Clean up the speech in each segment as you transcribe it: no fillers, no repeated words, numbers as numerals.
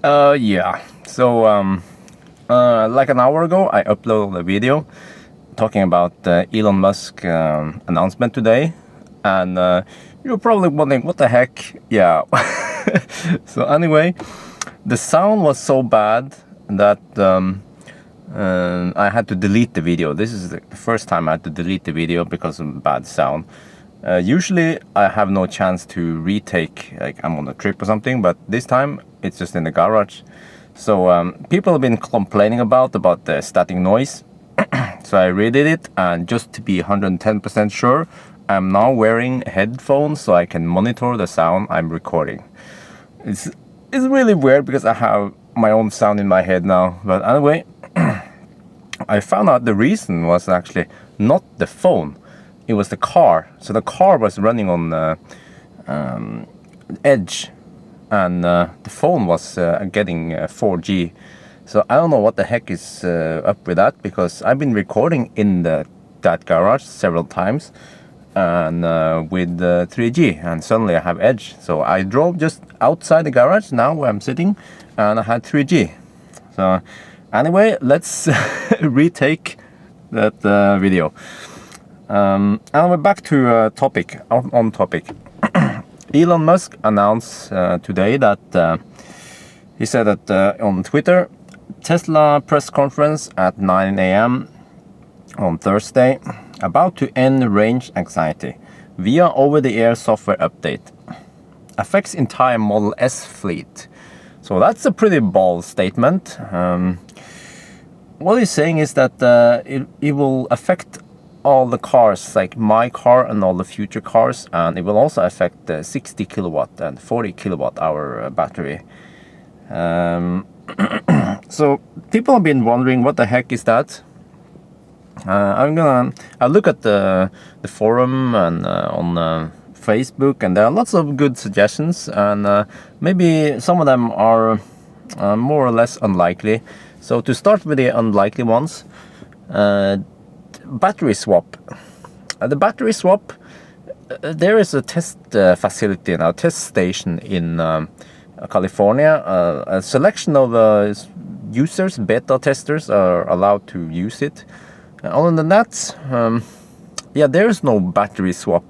Yeah. So, like an hour ago, I uploaded a video talking about Elon Musk announcement today, and you're probably wondering what the heck. Yeah. So anyway, the sound was so bad that I had to delete the video. This is the first time I had to delete the video because of bad sound. Usually I have no chance to retake, like I'm on a trip or something, but this time it's just in the garage. So people have been complaining about the static noise. So I redid it, and just to be 110% sure, I'm now wearing headphones so I can monitor the sound I'm recording. It's really weird because I have my own sound in my head now. But anyway, I found out the reason was actually not the phone. It was the car. So the car was running on edge, and the phone was getting 4G. So I don't know what the heck is up with that, because I've been recording in that garage several times, and with 3G, and suddenly I have edge. So I drove just outside the garage now where I'm sitting, and I had 3G. So anyway, let's retake that video. And we're back to topic, on topic. Elon Musk announced today that he said that on Twitter, Tesla press conference at 9 a.m. on Thursday, about to end range anxiety via over-the-air software update. Affects entire Model S fleet. So that's a pretty bold statement. What he's saying is that it will affect all the cars, like my car and all the future cars, and it will also affect the 60 kilowatt and 40 kilowatt hour battery. So people have been wondering what the heck is that. I'll look at the forum and on Facebook, and there are lots of good suggestions, and maybe some of them are more or less unlikely. So to start with the unlikely ones, battery swap. The battery swap, there is a test facility now, test station in California. A selection of users, beta testers, are allowed to use it. Other than that, yeah, there is no battery swap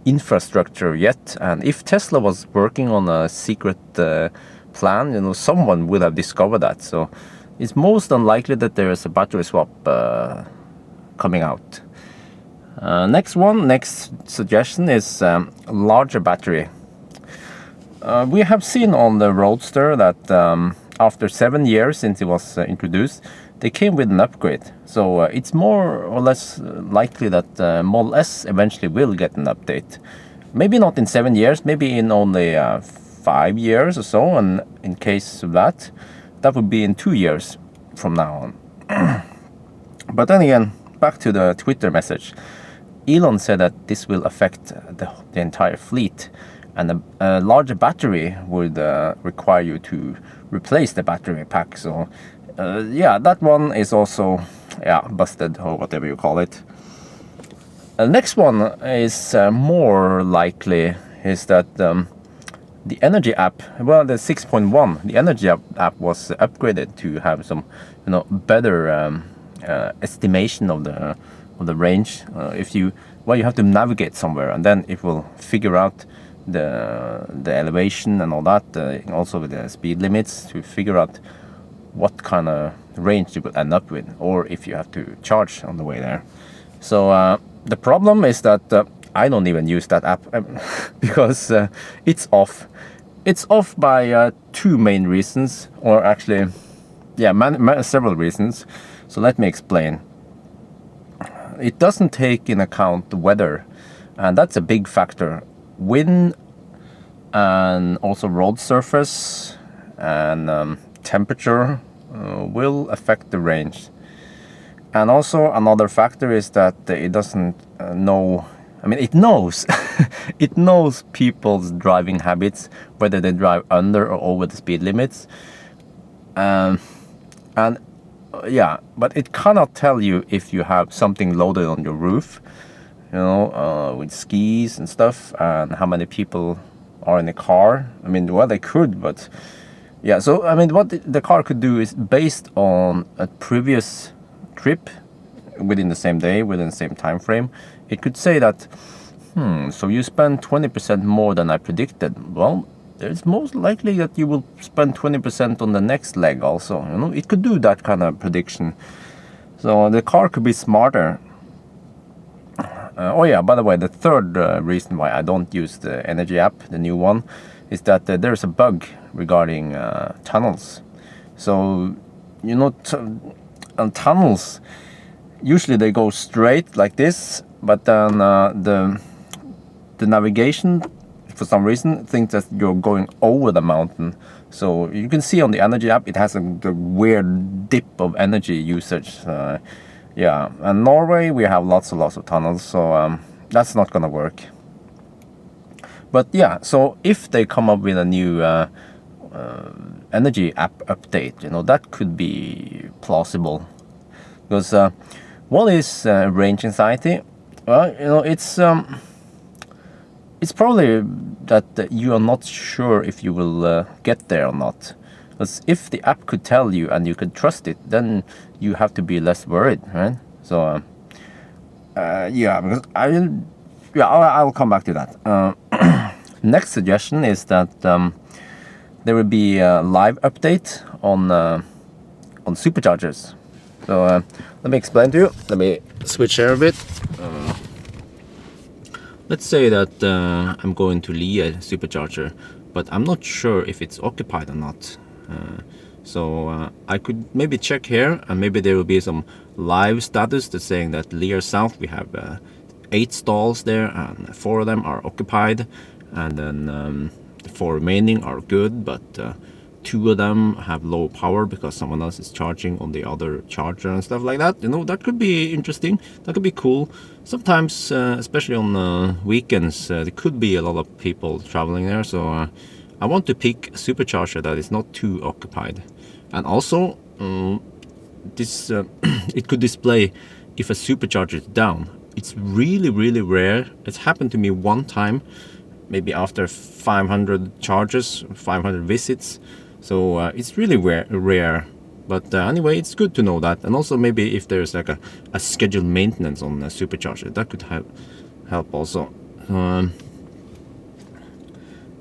infrastructure yet. And if Tesla was working on a secret plan, someone would have discovered that. So it's most unlikely that there is a battery swap coming out. Next suggestion is larger battery. We have seen on the Roadster that after 7 years since it was introduced, they came with an upgrade. So it's more or less likely that Model S eventually will get an update. Maybe not in 7 years, maybe in only 5 years or so, and in case of that would be in 2 years from now on. But then again, back to the Twitter message. Elon said that this will affect the entire fleet, and a larger battery would require you to replace the battery pack. So yeah, that one is also busted, or whatever you call it. The next one is more likely, is that the Energy app, well, the 6.1, the Energy app was upgraded to have some better estimation of the range. If you have to navigate somewhere, and then it will figure out the elevation and all that, also with the speed limits, to figure out what kind of range you will end up with, or if you have to charge on the way there. So the problem is that I don't even use that app because it's off. It's off by two main reasons, or actually, several reasons. So let me explain. It doesn't take in account the weather, and that's a big factor. Wind, and also road surface, and temperature will affect the range. And also another factor is that it doesn't know. I mean, it knows. It knows people's driving habits, whether they drive under or over the speed limits. But it cannot tell you if you have something loaded on your roof, with skis and stuff, and how many people are in the car. I mean, well, they could, but Yeah, so I mean, what the car could do is based on a previous trip within the same day, within the same time frame, it could say that, so you spend 20% more than I predicted. Well, it's most likely that you will spend 20% on the next leg also. You know, it could do that kind of prediction. So the car could be smarter. Oh yeah, by the way, the third reason why I don't use the energy app, the new one, is that there's a bug regarding tunnels. So, you know, on tunnels, usually they go straight like this, but then the navigation, for some reason, thinks that you're going over the mountain. So you can see on the energy app, it has the weird dip of energy usage. Yeah, and Norway, we have lots of tunnels, so that's not gonna work. But yeah, so if they come up with a new energy app update, you know, that could be plausible. Because what is range anxiety? Well, you know, it's probably that you are not sure if you will get there or not. Because if the app could tell you and you could trust it, then you have to be less worried, right? So yeah, because I'll come back to that. Next suggestion is that there will be a live update on superchargers. So let me explain to you. Let me switch here a bit. Let's say that I'm going to Lier supercharger, but I'm not sure if it's occupied or not. So I could maybe check here, and maybe there will be some live status that's saying that Lier South, we have 8 stalls there, and 4 of them are occupied, and then the 4 remaining are good, but 2 of them have low power because someone else is charging on the other charger and stuff like that. You know, that could be interesting. That could be cool. Sometimes, especially on weekends, there could be a lot of people traveling there. So I want to pick a supercharger that is not too occupied. And also, this it could display if a supercharger is down. It's really, really rare. It's happened to me one time, maybe after 500 charges, 500 visits. So it's really rare. But anyway, it's good to know that. And also maybe if there's like a scheduled maintenance on a supercharger, that could help also.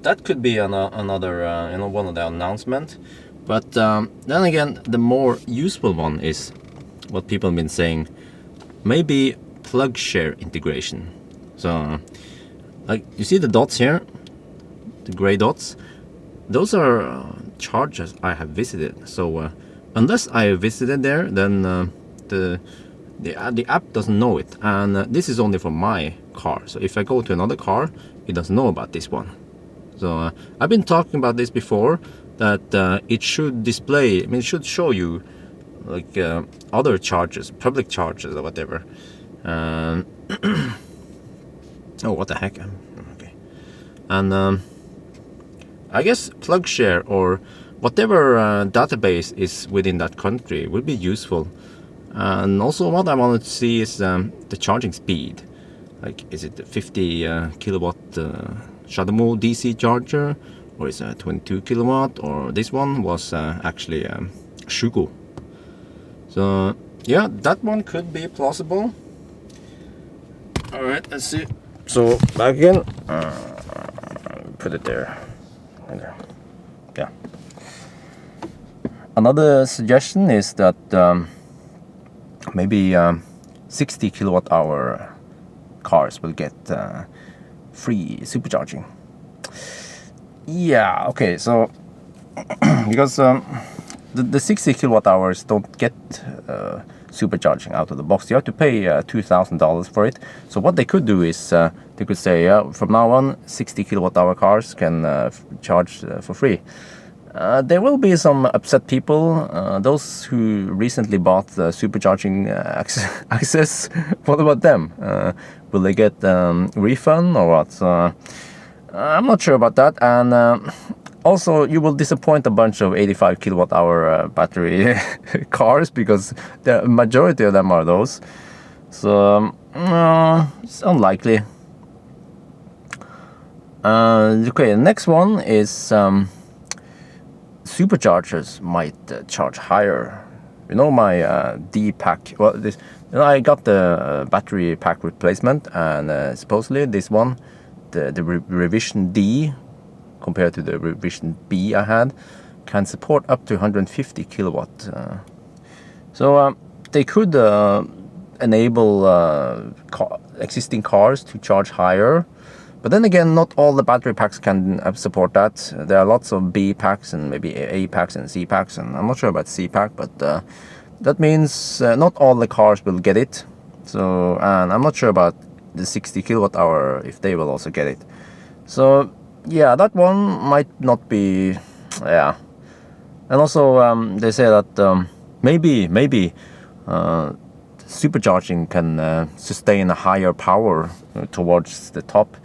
That could be another, you know, one of the announcements. But then again, the more useful one is what people have been saying, maybe plug share integration. So like you see the dots here, the gray dots, those are chargers I have visited. So unless I have visited there, then the app doesn't know it, and this is only for my car. So if I go to another car, it doesn't know about this one. So I've been talking about this before, that it should display, I mean, it should show you like other chargers, public chargers or whatever. Oh, what the heck? Okay. And I guess PlugShare or whatever database is within that country would be useful. And also what I wanted to see is the charging speed. Like, is it a 50 kilowatt Shademo DC charger, or is it a 22 kilowatt, or this one was actually Shugo. So yeah, that one could be plausible. All right, let's see. So back again, put it there. Yeah. Another suggestion is that maybe 60 kilowatt hour cars will get free supercharging. Yeah, okay, so because the 60 kilowatt hours don't get supercharging out of the box. You have to pay $2,000 for it. So what they could do is they could say, from now on, 60 kilowatt hour cars can charge for free. There will be some upset people, those who recently bought the supercharging access. What about them? Will they get refund or what? So, I'm not sure about that. And also, you will disappoint a bunch of 85 kilowatt hour battery cars, because the majority of them are those. So it's unlikely. Okay, the next one is superchargers might charge higher. You know, my D pack. Well, this, you know, I got the battery pack replacement, and supposedly this one, the revision D, compared to the revision B I had, can support up to 150 kilowatt. So they could enable existing cars to charge higher. But then again, not all the battery packs can support that. There are lots of B packs and maybe A packs and C packs, and I'm not sure about C pack, but that means not all the cars will get it. So, and I'm not sure about the 60 kilowatt hour if they will also get it. So yeah, that one might not be, yeah. And also they say that maybe supercharging can sustain a higher power towards the top.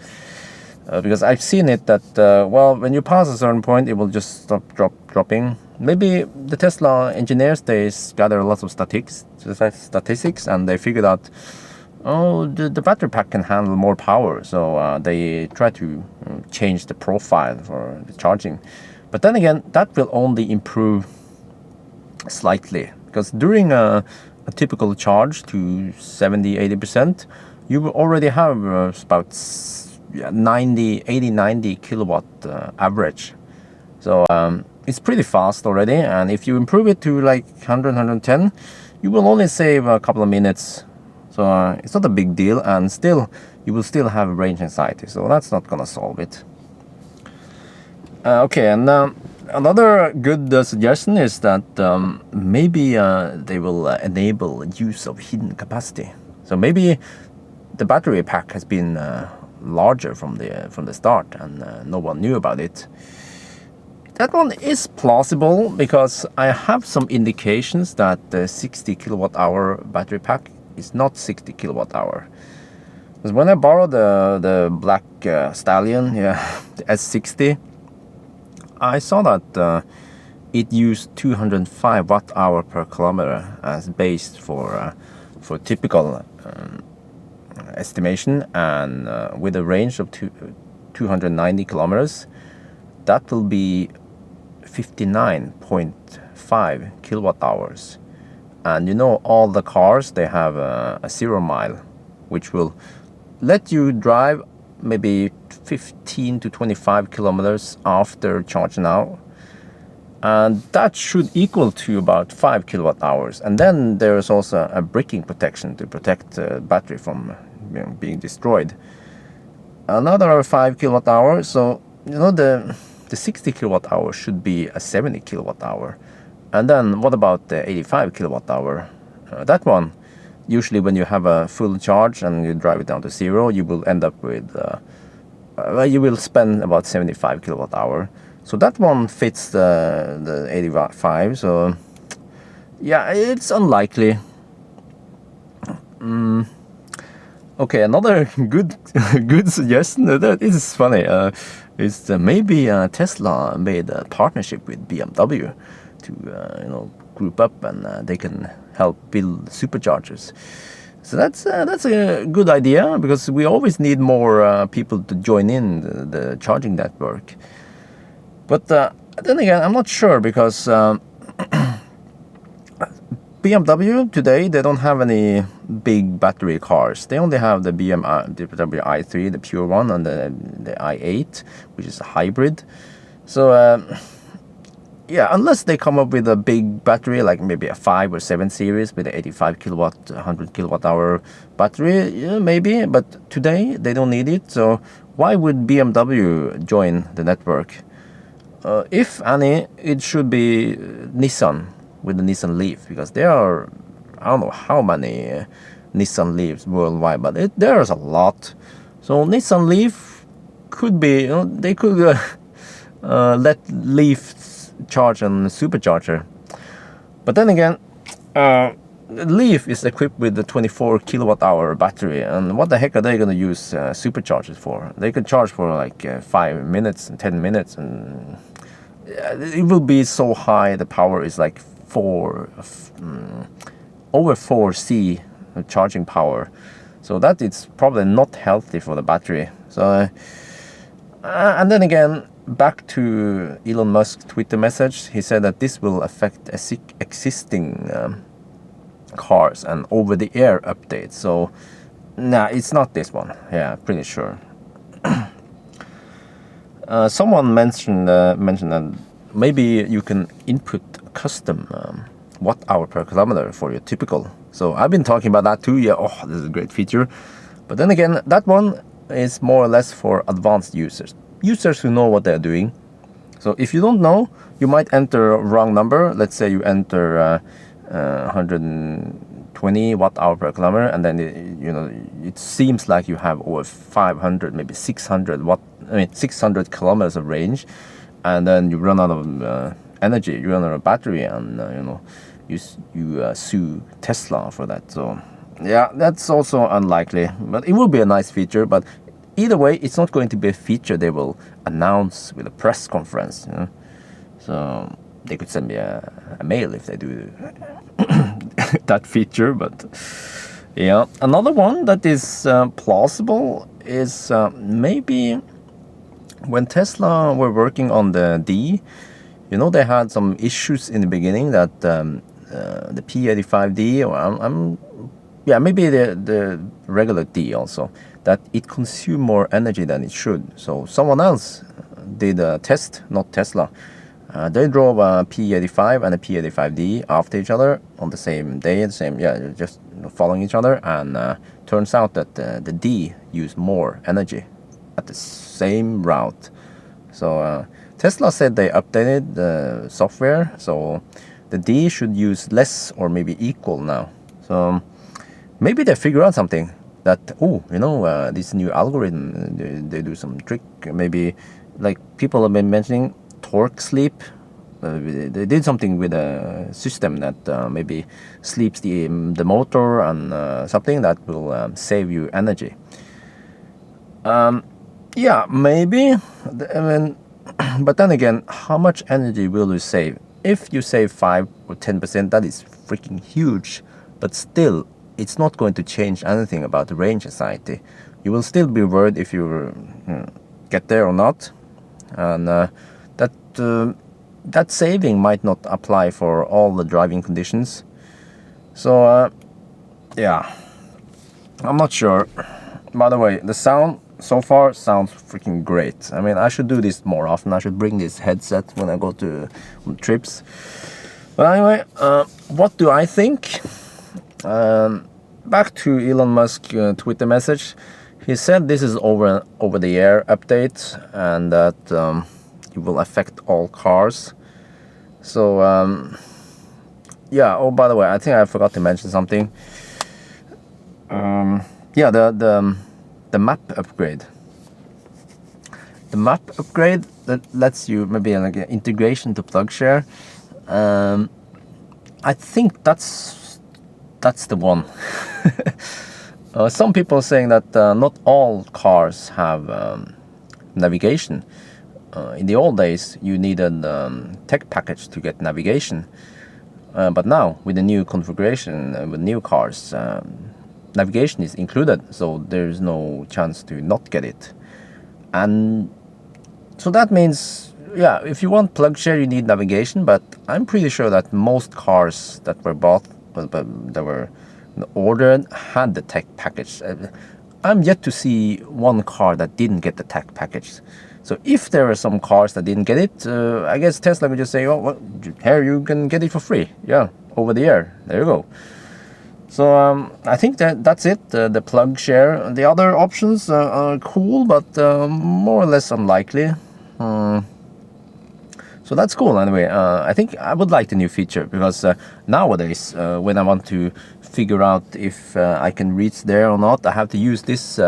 Because I've seen it that, well, when you pass a certain point, it will just stop dropping. Maybe the Tesla engineers, they gather lots of statistics, and they figured out, oh, the battery pack can handle more power. So they try to change the profile for the charging. But then again, that will only improve slightly. Because during a typical charge to 70-80%, you will already have about 80-90 kilowatt average. So it's pretty fast already, and if you improve it to like 100-110, you will only save a couple of minutes. So it's not a big deal, and still you will still have range anxiety, so that's not gonna solve it. Okay, and another good suggestion is that maybe they will enable use of hidden capacity. So maybe the battery pack has been larger from the start, and no one knew about it. That one is plausible because I have some indications that the 60 kilowatt hour battery pack is not 60 kilowatt hour. Because when I borrowed the black Stallion, yeah, the S60, I saw that it used 205 watt hour per kilometer as base for typical estimation, and with a range of 290 kilometers, that will be 59.5 kilowatt hours. And you know, all the cars, they have a 0 mile, which will let you drive maybe 15 to 25 kilometers after charging out, and that should equal to about 5 kilowatt hours. And then there is also a braking protection to protect the battery from being destroyed. Another 5 kilowatt hours. So you know, the 60 kilowatt hour should be a 70 kilowatt hour. And then what about the 85 kilowatt hour? That one, usually when you have a full charge and you drive it down to 0, you will end up with you will spend about 75 kilowatt hour. So that one fits the 85. So yeah, it's unlikely. Okay, another good suggestion. That is funny. Is maybe Tesla made a partnership with BMW to group up, and they can help build superchargers. So that's a good idea, because we always need more people to join in the charging network. But then again, I'm not sure, because BMW today, they don't have any big battery cars. They only have the BMW i3, the pure one, and the i8, which is a hybrid. So yeah, unless they come up with a big battery, like maybe a 5 or 7 series with an 85 kilowatt, 100 kilowatt hour battery, yeah, maybe. But today they don't need it. So why would BMW join the network? If any, it should be Nissan with the Nissan Leaf, because there are, I don't know how many Nissan Leafs worldwide, but there's a lot. So Nissan Leaf could be, they could let Leaf charge on the Supercharger. But then again, Leaf is equipped with the 24 kilowatt hour battery, and what the heck are they going to use Superchargers for? They could charge for like 5 minutes and 10 minutes, and it will be so high. The power is like over 4C charging power, so that it's probably not healthy for the battery. So and then again, back to Elon Musk's Twitter message, he said that this will affect existing cars and over-the-air updates. So, nah, it's not this one. Yeah, pretty sure. Someone mentioned that maybe you can input custom watt-hour per kilometer for your typical. So I've been talking about that too. Yeah, oh, this is a great feature. But then again, that one is more or less for advanced users who know what they're doing. So if you don't know, you might enter a wrong number. Let's say you enter 120 watt-hour per kilometer, and then it seems like you have over 500, maybe 600 kilometers of range, and then you run out of energy, you run out of battery, and you sue Tesla for that. So yeah, that's also unlikely, but it will be a nice feature. But either way, it's not going to be a feature they will announce with a press conference. So they could send me a mail if they do that feature. But yeah, another one that is plausible is maybe when Tesla were working on the D, they had some issues in the beginning that the P85D, or maybe the regular D also, that it consumed more energy than it should. So someone else did a test, not Tesla. They drove a P85 and a P85D after each other on the same day, just following each other, and turns out that the D used more energy at the same route. So Tesla said they updated the software, so the D should use less or maybe equal now. So maybe they figure out something that, this new algorithm, they do some trick. Maybe, like people have been mentioning, torque sleep. They did something with a system that maybe sleeps the motor and something that will save you energy. Yeah, maybe. But then again, how much energy will you save? If you save 5 or 10%, that is freaking huge. But still, it's not going to change anything about the range anxiety. You will still be worried if you get there or not. And that saving might not apply for all the driving conditions. So, yeah, I'm not sure. By the way, the sound so far sounds freaking great. I mean, I should do this more often. I should bring this headset when I go to trips. But anyway, what do I think? Back to Elon Musk Twitter message. He said this is over-the-air update, and that it will affect all cars. So yeah. Oh, by the way, I think I forgot to mention something. Yeah, the map upgrade. The map upgrade that lets you maybe like an integration to PlugShare. I think that's the one. Some people are saying that not all cars have navigation. In the old days, you needed tech package to get navigation. But now, with the new configuration, with new cars, navigation is included, so there's no chance to not get it. And so that means, yeah, if you want PlugShare, you need navigation, but I'm pretty sure that most cars that were bought, that were ordered, had the tech package. I'm yet to see one car that didn't get the tech package. So if there are some cars that didn't get it, I guess Tesla would just say, oh, well, here you can get it for free. Yeah, over the air. There you go. So I think that's it, the PlugShare. The other options are cool, but more or less unlikely. So that's cool anyway. I think I would like the new feature, because nowadays, when I want to figure out if I can reach there or not, I have to use this.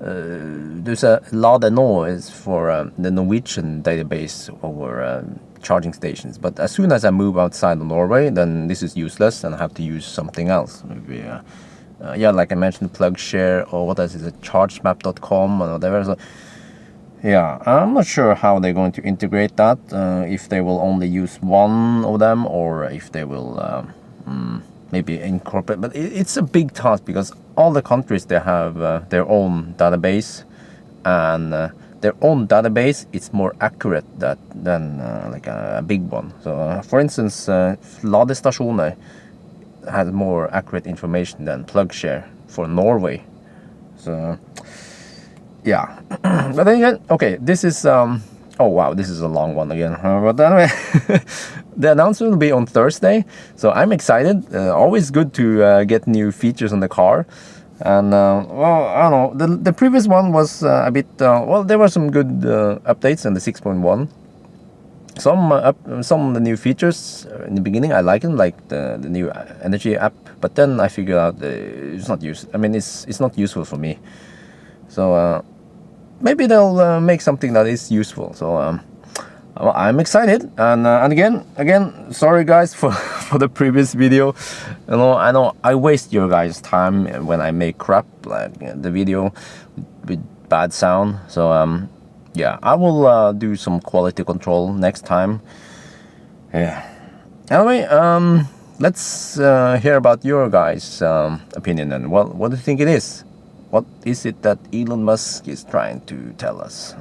There's a Ladeno is for the Norwegian database over charging stations. But as soon as I move outside of Norway, then this is useless, and I have to use something else. Maybe, yeah, like I mentioned, PlugShare, or what else is it, chargemap.com or whatever. So, yeah, I'm not sure how they're going to integrate that. If they will only use one of them, or if they will maybe incorporate. But it's a big task, because all the countries, they have their own database, and their own database, it's more accurate than like a big one. So for instance, ladestasjoner has more accurate information than PlugShare for Norway. So yeah. But then again, okay, this is oh wow, this is a long one again. But anyway, the announcement will be on Thursday, so I'm excited. Always good to get new features on the car. And well, I don't know, the previous one was a bit well, there were some good updates in the 6.1. Some of the new features in the beginning I like them, like the new energy app, but then I figured out it's not it's not useful for me. So maybe they'll make something that is useful. So well, I'm excited, and again, sorry guys for for the previous video. I know I waste your guys' time when I make crap like the video with bad sound. So yeah, I will do some quality control next time. Yeah. Anyway, let's hear about your guys' opinion and what do you think it is? What is it that Elon Musk is trying to tell us?